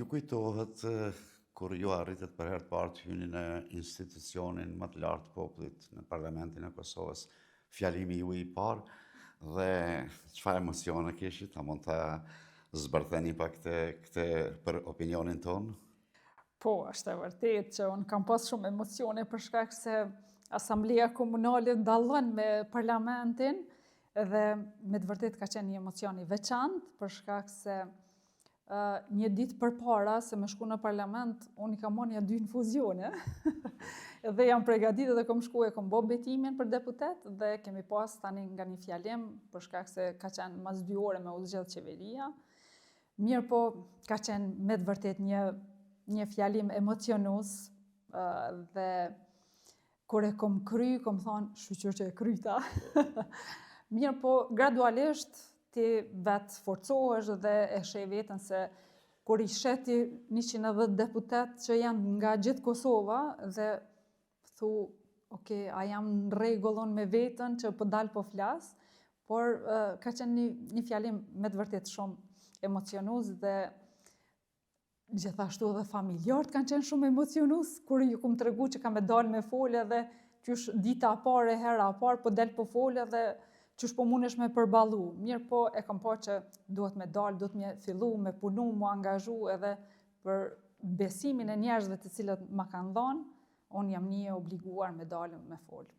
Ju kujtohet kur ju arritët për herë të parë të hyni në institucionin më të lartë të popullit në Parlamentin e Kosovës, fjalimi ju i parë dhe çfarë emocione kishit, a mund ta zbërtheni pak këtë për opinionin tonë? Po, është e vërtet që unë kam pas shumë emocione për shkak se Asambleja Komunale dallon me Parlamentin dhe me të vërtet ka qenë një emocion i veçantë për shkak se një ditë përpara se me shku në parlament, unë i kam marrë 2 infuzione dhe jam përgatitur dhe kam shku e kam bë betimin për deputet dhe kemi pas tani nga një fjalim për shkak se ka qenë mas 2 ore me u zgjedh qeveria. Mirë po, ka qenë me të vërtet një fjalim emocionus dhe kur e kom kry, kom thonë, shqyqyr që e kryta. Mirë po, gradualisht ti vetë forcohesh dhe e sheh veten se kur i sheti 110 deputet që janë nga gjithë Kosova dhe thu, ok, a jam në rregull me veten që po dal po flas, por ka qenë një fjalim me të vërtet shumë emocionus dhe gjithashtu edhe familjarët kanë qenë shumë emocionus kur ju kom tregu që kam e dal me folje dhe qysh dita e parë, hera e parë, po del po folje dhe qysh po mundesh me përballu. Mirë po e kam pa që duhet me dal, duhet me fillu, me punu, me angazhu edhe për besimin e njerëzve të cilët ma kanë dhënë, unë jam një e obliguar me dalë me folë.